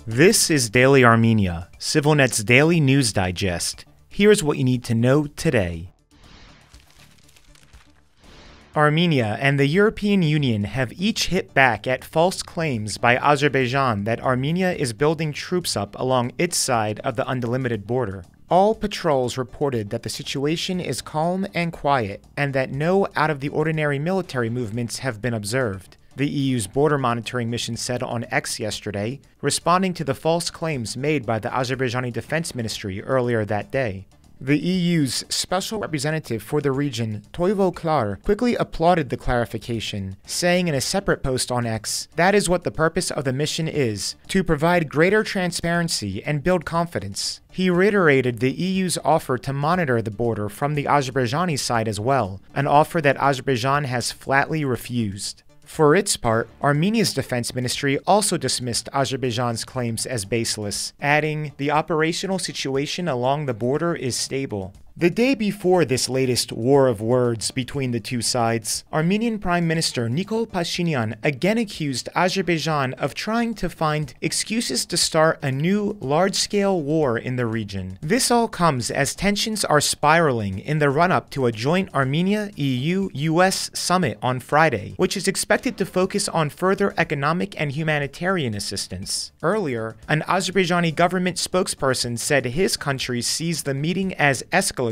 This is Daily Armenia, CivilNet's daily news digest. Here's what you need to know today. Armenia and the European Union have each hit back at false claims by Azerbaijan that Armenia is building troops up along its side of the undelimited border. All patrols reported that the situation is calm and quiet, and that no out-of-the-ordinary military movements have been observed. The EU's border monitoring mission said on X yesterday, responding to the false claims made by the Azerbaijani Defense Ministry earlier that day. The EU's special representative for the region, Toivo Klar, quickly applauded the clarification, saying in a separate post on X, "That is what the purpose of the mission is, to provide greater transparency and build confidence." He reiterated the EU's offer to monitor the border from the Azerbaijani side as well, an offer that Azerbaijan has flatly refused. For its part, Armenia's defense ministry also dismissed Azerbaijan's claims as baseless, adding, "The operational situation along the border is stable." The day before this latest war of words between the two sides, Armenian Prime Minister Nikol Pashinyan again accused Azerbaijan of trying to find excuses to start a new large-scale war in the region. This all comes as tensions are spiraling in the run-up to a joint Armenia-EU-US summit on Friday, which is expected to focus on further economic and humanitarian assistance. Earlier, an Azerbaijani government spokesperson said his country sees the meeting as escalating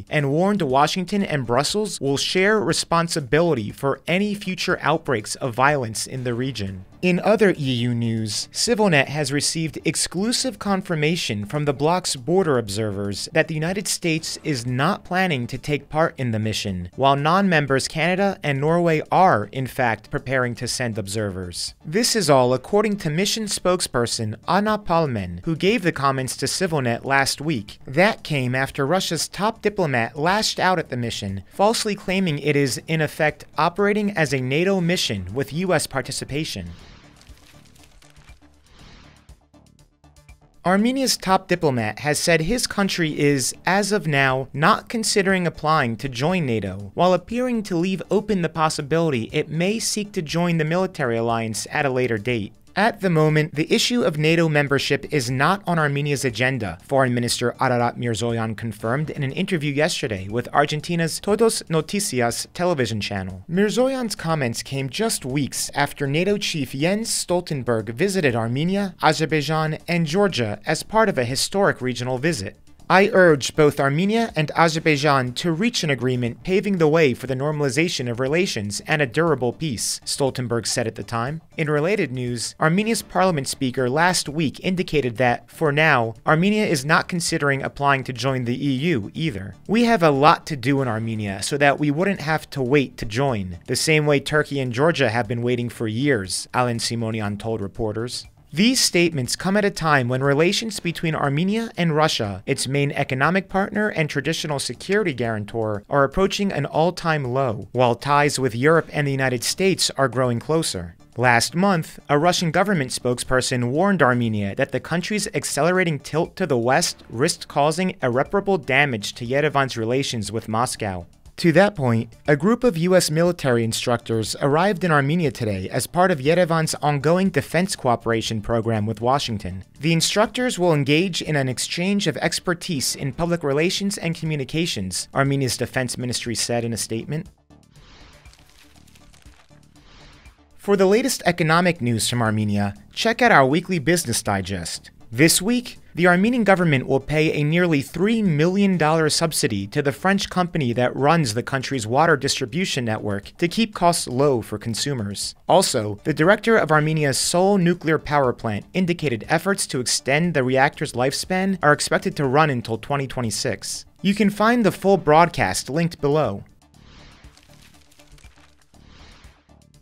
and warned Washington and Brussels will share responsibility for any future outbreaks of violence in the region. In other EU news, CivilNet has received exclusive confirmation from the bloc's border observers that the United States is not planning to take part in the mission, while non-members Canada and Norway are, in fact, preparing to send observers. This is all according to mission spokesperson Anna Palmen, who gave the comments to CivilNet last week. That came after Russia's top diplomat lashed out at the mission, falsely claiming it is, in effect, operating as a NATO mission with US participation. Armenia's top diplomat has said his country is, as of now, not considering applying to join NATO, while appearing to leave open the possibility it may seek to join the military alliance at a later date. At the moment, the issue of NATO membership is not on Armenia's agenda, Foreign Minister Ararat Mirzoyan confirmed in an interview yesterday with Argentina's Todos Noticias television channel. Mirzoyan's comments came just weeks after NATO chief Jens Stoltenberg visited Armenia, Azerbaijan, and Georgia as part of a historic regional visit. "I urge both Armenia and Azerbaijan to reach an agreement paving the way for the normalization of relations and a durable peace," Stoltenberg said at the time. In related news, Armenia's parliament speaker last week indicated that, for now, Armenia is not considering applying to join the EU either. "We have a lot to do in Armenia so that we wouldn't have to wait to join, the same way Turkey and Georgia have been waiting for years," Alan Simonian told reporters. These statements come at a time when relations between Armenia and Russia, its main economic partner and traditional security guarantor, are approaching an all-time low, while ties with Europe and the United States are growing closer. Last month, a Russian government spokesperson warned Armenia that the country's accelerating tilt to the West risked causing irreparable damage to Yerevan's relations with Moscow. To that point, a group of US military instructors arrived in Armenia today as part of Yerevan's ongoing defense cooperation program with Washington. The instructors will engage in an exchange of expertise in public relations and communications, Armenia's defense ministry said in a statement. For the latest economic news from Armenia, check out our weekly business digest. This week, the Armenian government will pay a nearly $3 million subsidy to the French company that runs the country's water distribution network to keep costs low for consumers. Also, the director of Armenia's Seoul nuclear power plant indicated efforts to extend the reactor's lifespan are expected to run until 2026. You can find the full broadcast linked below.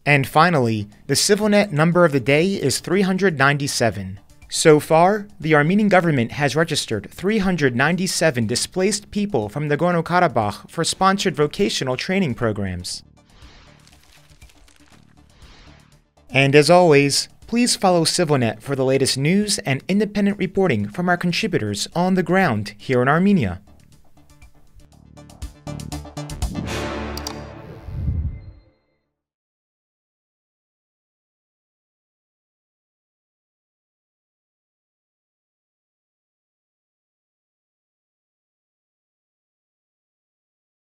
And finally, the CivilNet number of the day is 397. So far, the Armenian government has registered 397 displaced people from Nagorno-Karabakh for sponsored vocational training programs. And as always, please follow CivilNet for the latest news and independent reporting from our contributors on the ground here in Armenia.